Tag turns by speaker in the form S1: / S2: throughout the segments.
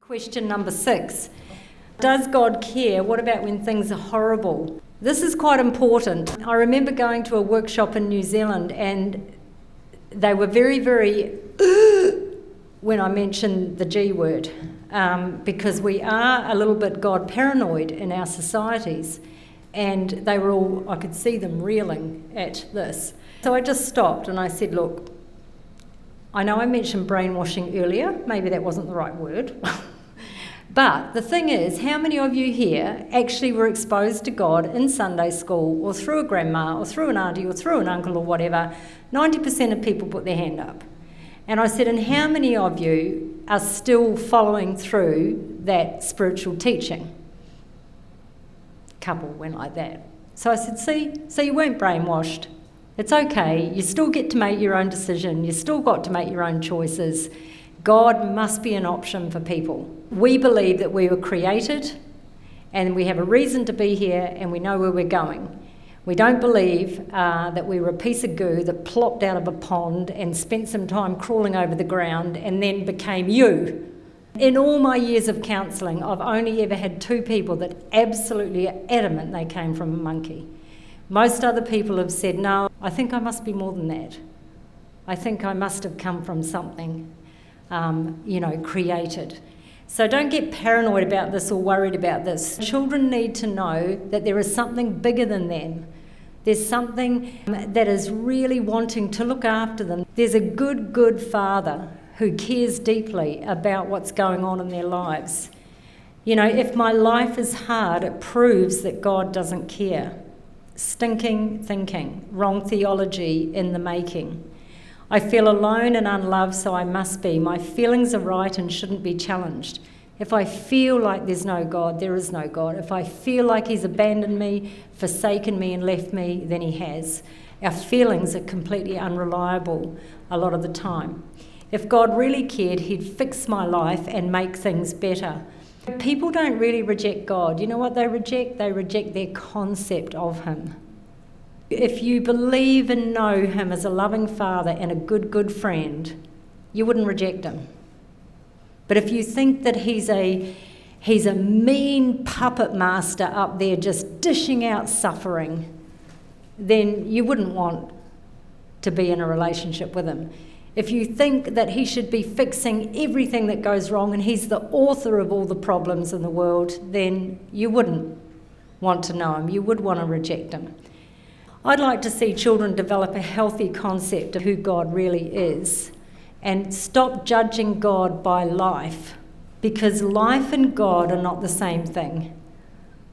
S1: Question number 6. Does God care? What about when things are horrible? This is quite important. I remember going to a workshop in New Zealand and they were very, very when I mentioned the G word, because we are a little bit God paranoid in our societies, and they were all, I could see them reeling at this. So I just stopped and I said, look, I know I mentioned brainwashing earlier, maybe that wasn't the right word, but the thing is, how many of you here actually were exposed to God in Sunday school or through a grandma or through an auntie or through an uncle or whatever? 90% of people put their hand up. And I said, and how many of you are still following through that spiritual teaching? A couple went like that. So I said, see, so you weren't brainwashed. It's okay. You still get to make your own decision. You still got to make your own choices. God must be an option for people. We believe that we were created and we have a reason to be here and we know where we're going. We don't believe that we were a piece of goo that plopped out of a pond and spent some time crawling over the ground and then became you. In all my years of counselling, I've only ever had 2 people that absolutely are adamant they came from a monkey. Most other people have said, no, I think I must be more than that. I think I must have come from something, created. So don't get paranoid about this or worried about this. Children need to know that there is something bigger than them. There's something that is really wanting to look after them. There's a good Father who cares deeply about what's going on in their lives. You know, if my life is hard, it proves that God doesn't care. Stinking thinking, wrong theology in the making. I feel alone and unloved, so I must be. My feelings are right and shouldn't be challenged. If I feel like there's no God, there is no God. If I feel like he's abandoned me, forsaken me and left me, then he has. Our feelings are completely unreliable a lot of the time. If God really cared, he'd fix my life and make things better. People don't really reject God. You know what they reject? They reject their concept of him. If you believe and know him as a loving father and a good friend, you wouldn't reject him. But if you think that he's a mean puppet master up there just dishing out suffering, then you wouldn't want to be in a relationship with him. If you think that he should be fixing everything that goes wrong and he's the author of all the problems in the world, then you wouldn't want to know him. You would want to reject him. I'd like to see children develop a healthy concept of who God really is and stop judging God by life, because life and God are not the same thing.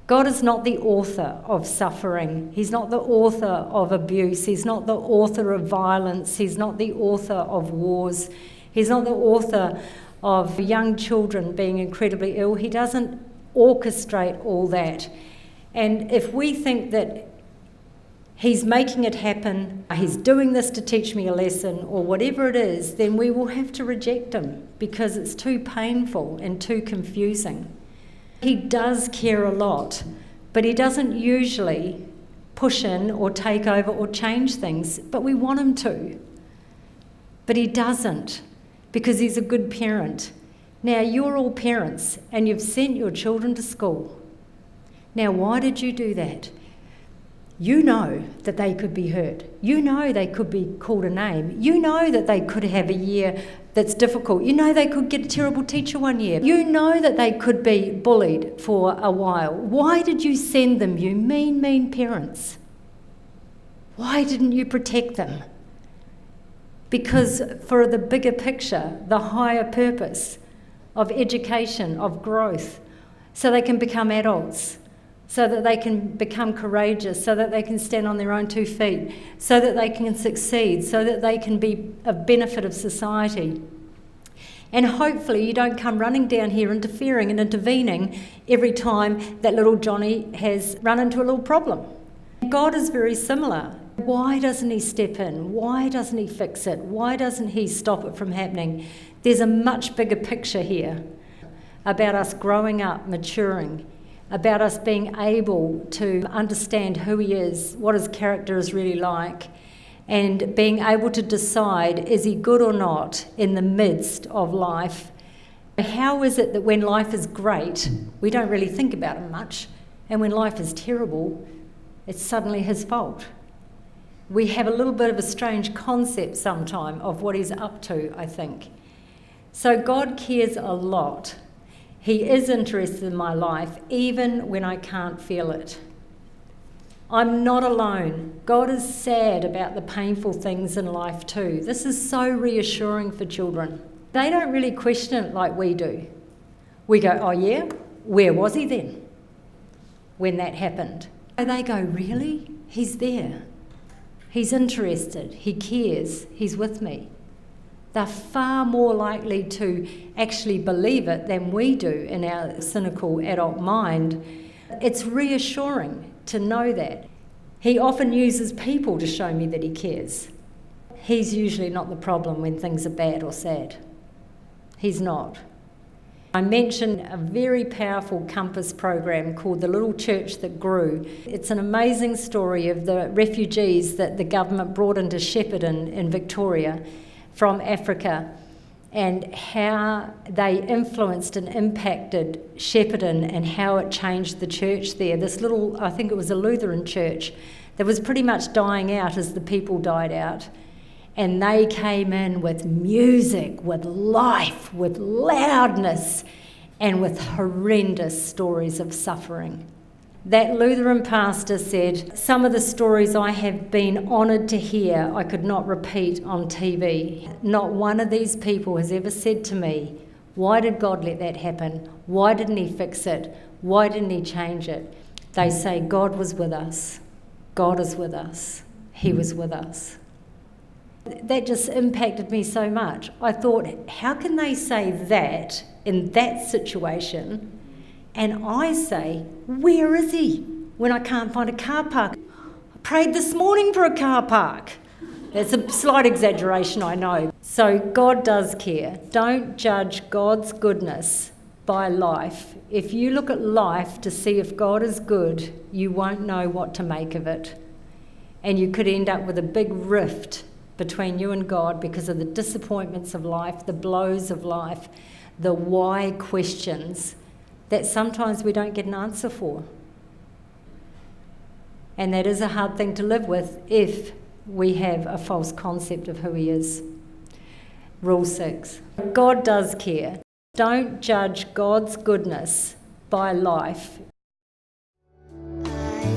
S1: God is not the author of suffering. He's not the author of abuse. He's not the author of violence. He's not the author of wars. He's not the author of young children being incredibly ill. He doesn't orchestrate all that. And if we think that he's making it happen, he's doing this to teach me a lesson, or whatever it is, then we will have to reject him because it's too painful and too confusing. He does care a lot, but he doesn't usually push in or take over or change things, but we want him to. But he doesn't, because he's a good parent. Now, you're all parents and you've sent your children to school. Now, why did you do that? You know that they could be hurt. You know they could be called a name. You know that they could have a year that's difficult. You know they could get a terrible teacher one year. You know that they could be bullied for a while. Why did you send them, you mean parents? Why didn't you protect them? Because for the bigger picture, the higher purpose of education, of growth, so they can become adults, so that they can become courageous, so that they can stand on their own 2 feet, so that they can succeed, so that they can be a benefit of society. And hopefully you don't come running down here interfering and intervening every time that little Johnny has run into a little problem. God is very similar. Why doesn't he step in? Why doesn't he fix it? Why doesn't he stop it from happening? There's a much bigger picture here about us growing up, maturing, about us being able to understand who he is, what his character is really like, and being able to decide, is he good or not in the midst of life, How is it that when life is great, we don't really think about him much, and when life is terrible, it's suddenly his fault? We have a little bit of a strange concept sometime of what he's up to, I think. So God cares a lot. He is interested in my life, even when I can't feel it. I'm not alone. God is sad about the painful things in life too. This is so reassuring for children. They don't really question it like we do. We go, oh yeah, where was he then when that happened? And they go, really? He's there. He's interested. He cares. He's with me. They're far more likely to actually believe it than we do in our cynical adult mind. It's reassuring to know that. He often uses people to show me that he cares. He's usually not the problem when things are bad or sad. He's not. I mentioned a very powerful Compass program called The Little Church That Grew. It's an amazing story of the refugees that the government brought into Shepparton in Victoria from Africa, and how they influenced and impacted Shepparton and how it changed the church there. This little, I think it was a Lutheran church, that was pretty much dying out as the people died out. And they came in with music, with life, with loudness, and with horrendous stories of suffering. That Lutheran pastor said, some of the stories I have been honoured to hear I could not repeat on TV. Not one of these people has ever said to me, why did God let that happen? Why didn't he fix it? Why didn't he change it? They say, God was with us. God is with us. He was with us. That just impacted me so much. I thought, how can they say that in that situation? And I say, where is he when I can't find a car park? I prayed this morning for a car park. It's a slight exaggeration, I know. So God does care. Don't judge God's goodness by life. If you look at life to see if God is good, you won't know what to make of it. And you could end up with a big rift between you and God because of the disappointments of life, the blows of life, the why questions that sometimes we don't get an answer for. And that is a hard thing to live with if we have a false concept of who he is. Rule 6. God does care. Don't judge God's goodness by life.
S2: I